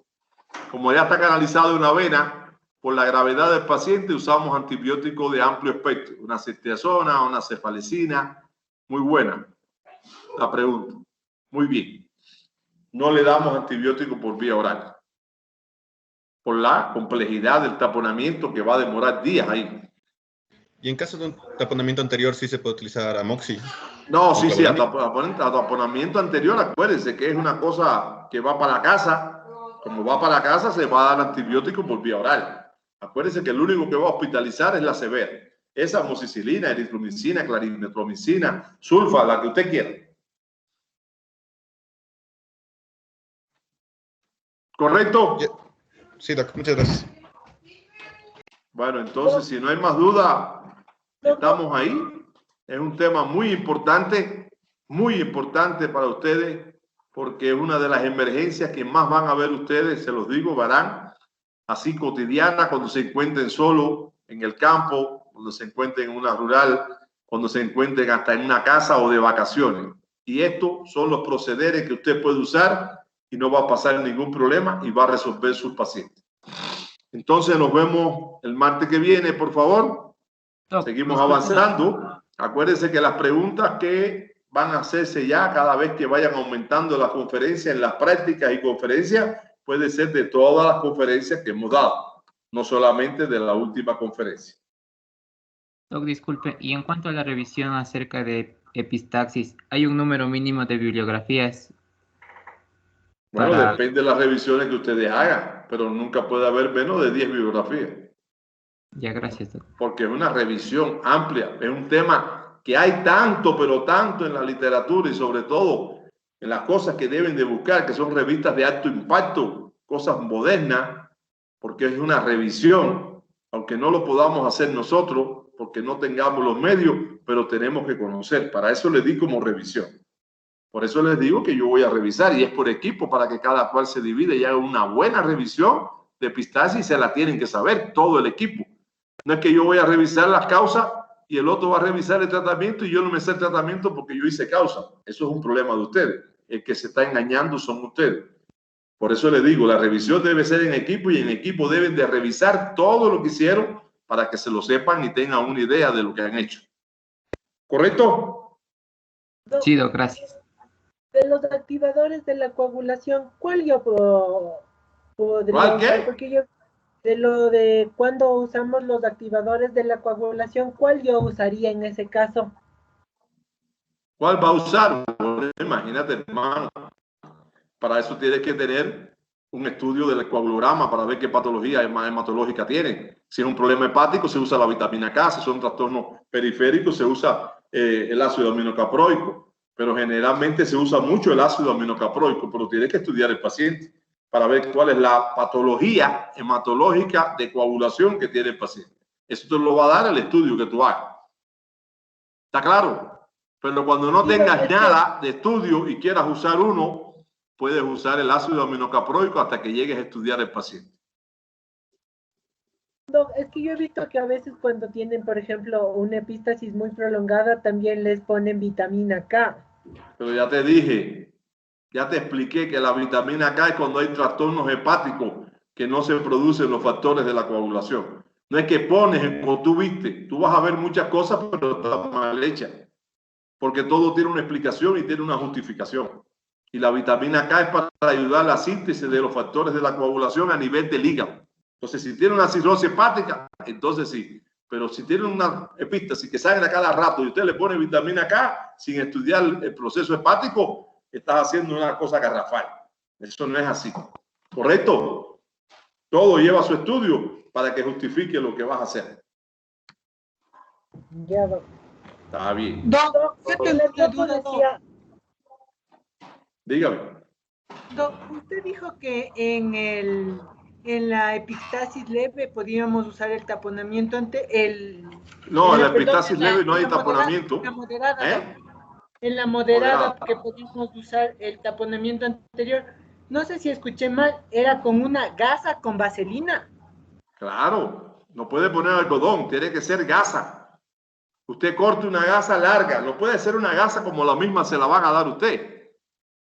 Como ya está canalizado en una vena, por la gravedad del paciente usamos antibióticos de amplio espectro, una ceftriaxona, una cefalecina. Muy buena la pregunta. Muy bien. No le damos antibióticos por vía oral, por la complejidad del taponamiento que va a demorar días ahí. Y en caso de un taponamiento anterior, ¿sí se puede utilizar amoxi? No, sí, sí, a taponamiento anterior, acuérdense que es una cosa que va para la casa. Como va para la casa, se va a dar antibiótico por vía oral. Acuérdense que el único que va a hospitalizar es la severa. Esa amoxicilina, eritromicina, clarinetromicina, sulfa, la que usted quiera. ¿Correcto? Sí, doc, muchas gracias. Bueno, entonces, si no hay más duda, estamos ahí. Es un tema muy importante para ustedes, porque es una de las emergencias que más van a ver ustedes, se los digo, verán, así cotidiana, cuando se encuentren solo en el campo, cuando se encuentren en una rural, cuando se encuentren hasta en una casa o de vacaciones. Y estos son los procederes que usted puede usar y no va a pasar ningún problema y va a resolver sus pacientes. Entonces nos vemos el martes que viene, por favor. Seguimos avanzando. Acuérdense que las preguntas que van a hacerse ya cada vez que vayan aumentando la conferencia en las prácticas y conferencias, puede ser de todas las conferencias que hemos dado, no solamente de la última conferencia. Doc, disculpe, y en cuanto a la revisión acerca de epistaxis, ¿hay un número mínimo de bibliografías? Bueno, depende de las revisiones que ustedes hagan, pero nunca puede haber menos de 10 bibliografías. Ya, gracias, doc. Porque es una revisión amplia, es un tema que hay tanto, pero tanto en la literatura y sobre todo en las cosas que deben de buscar, que son revistas de alto impacto, cosas modernas, porque es una revisión, aunque no lo podamos hacer nosotros, porque no tengamos los medios, pero tenemos que conocer. Para eso les di como revisión. Por eso les digo que yo voy a revisar y es por equipo para que cada cual se divide y haga una buena revisión de epistaxis y se la tienen que saber todo el equipo. No es que yo voy a revisar las causas y el otro va a revisar el tratamiento y yo no me sé el tratamiento porque yo hice causa. Eso es un problema de ustedes. El que se está engañando son ustedes. Por eso les digo, la revisión debe ser en equipo y en equipo deben de revisar todo lo que hicieron para que se lo sepan y tengan una idea de lo que han hecho. ¿Correcto? Sí, doc, gracias. De los activadores de la coagulación, ¿cuál yo podría ¿Cuál qué? usar? Porque yo, de lo de cuando usamos los activadores de la coagulación, ¿cuál yo usaría en ese caso? ¿Cuál va a usar? Imagínate, hermano. Para eso tienes que tener un estudio del coagulograma para ver qué patología hematológica tiene. Si es un problema hepático, se usa la vitamina K. Si son trastornos periféricos, se usa el ácido aminocaproico. Pero generalmente se usa mucho el ácido aminocaproico, pero tienes que estudiar el paciente para ver cuál es la patología hematológica de coagulación que tiene el paciente. Eso te lo va a dar el estudio que tú hagas. ¿Está claro? Pero cuando no tengas nada de estudio y quieras usar uno, puedes usar el ácido aminocaproico hasta que llegues a estudiar el paciente. No, es que yo he visto que a veces cuando tienen, por ejemplo, una epístasis muy prolongada, también les ponen vitamina K. Pero ya te dije, ya te expliqué que la vitamina K es cuando hay trastornos hepáticos que no se producen los factores de la coagulación. No es que pones, como tú viste, tú vas a ver muchas cosas, pero está mal hecha. Porque todo tiene una explicación y tiene una justificación. Y la vitamina K es para ayudar a la síntesis de los factores de la coagulación a nivel del hígado. Entonces, si tiene una cirrosis hepática, entonces sí. Pero si tiene una epístasis que sangra cada rato y usted le pone vitamina K sin estudiar el proceso hepático, estás haciendo una cosa garrafal. Eso no es así. ¿Correcto? Todo lleva su estudio para que justifique lo que vas a hacer. Ya, Doc. Está bien. Doc, yo tengo una duda, decía... Dígame. Doc, usted dijo que en la epistasis leve podíamos usar el taponamiento No, en la epistasis leve no hay taponamiento. En la moderada, ¿Eh? en la moderada que podíamos usar el taponamiento anterior. No sé si escuché mal, era con una gasa con vaselina. Claro, no puede poner algodón, tiene que ser gasa. Usted corte una gasa larga, no puede ser una gasa como la misma se la van a dar usted.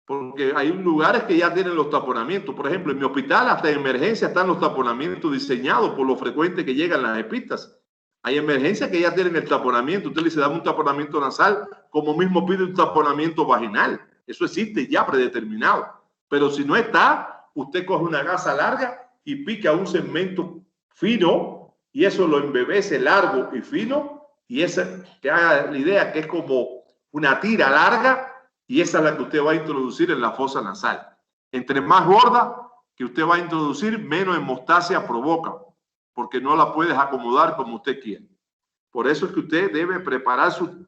Porque hay lugares que ya tienen los taponamientos. Por ejemplo, en mi hospital, hasta en emergencia, están los taponamientos diseñados por lo frecuente que llegan las epistas. Hay emergencias que ya tienen el taponamiento. Usted le dice, dame un taponamiento nasal, como mismo pide un taponamiento vaginal. Eso existe ya predeterminado. Pero si no está, usted coge una gasa larga y pica un segmento fino y eso lo embebece largo y fino y esa, que haga la idea que es como una tira larga. Y esa es la que usted va a introducir en la fosa nasal. Entre más gorda que usted va a introducir, menos hemostasia provoca, porque no la puedes acomodar como usted quiere. Por eso es que usted debe preparar su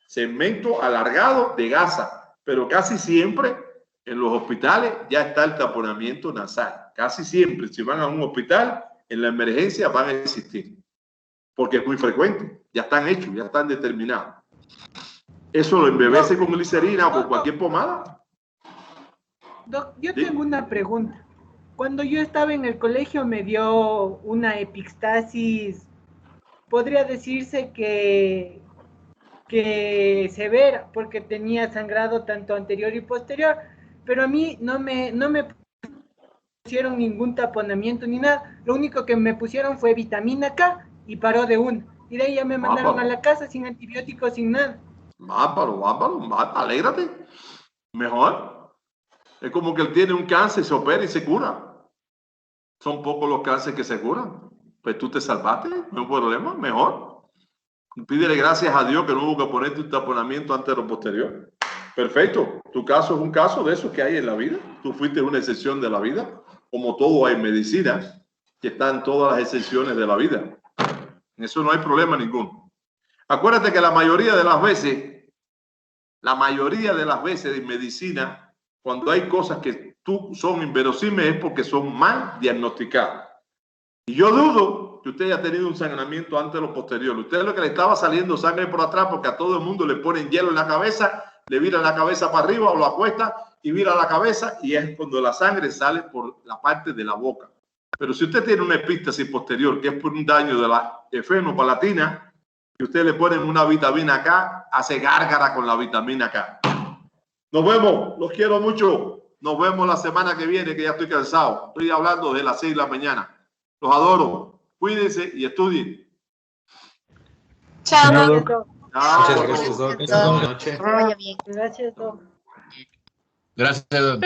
segmento alargado de gasa, pero casi siempre en los hospitales ya está el taponamiento nasal. Casi siempre, si van a un hospital, en la emergencia van a existir, porque es muy frecuente. Ya están hechos, ya están determinados. ¿Eso lo embebece con glicerina o con cualquier pomada? Doc, yo tengo una pregunta. Cuando yo estaba en el colegio me dio una epistasis, podría decirse que severa, porque tenía sangrado tanto anterior y posterior, pero a mí no me pusieron ningún taponamiento ni nada. Lo único que me pusieron fue vitamina K y paró de una. Y de ahí ya me mandaron a la casa sin antibióticos, sin nada. Bárbaro, alégrate. Mejor. Es como que él tiene un cáncer, se opera y se cura. Son pocos los cánceres que se curan. Pues tú te salvaste, no hay problema, mejor. Pídele gracias a Dios que no hubo que ponerte un taponamiento antero posterior. Perfecto. Tu caso es un caso de esos que hay en la vida. Tú fuiste una excepción de la vida. Como todo hay en medicina, que están todas las excepciones de la vida. En eso no hay problema ninguno. Acuérdate que la mayoría de las veces en medicina, cuando hay cosas que son inverosímiles es porque son mal diagnosticadas. Y yo dudo que usted haya tenido un sangramiento antes o posterior. Usted lo que le estaba saliendo sangre por atrás porque a todo el mundo le ponen hielo en la cabeza, le viran la cabeza para arriba o lo acuesta y vira la cabeza y es cuando la sangre sale por la parte de la boca. Pero si usted tiene una epístasis posterior que es por un daño de la efenopalatina, y usted le ponen una vitamina K, hace gárgara con la vitamina K. Nos vemos, los quiero mucho. Nos vemos la semana que viene, que ya estoy cansado. Estoy hablando de las 6 de la mañana. Los adoro. Cuídense y estudien. Chao. Muchas gracias, Doc. Buenas noches. Gracias, Doc. Gracias.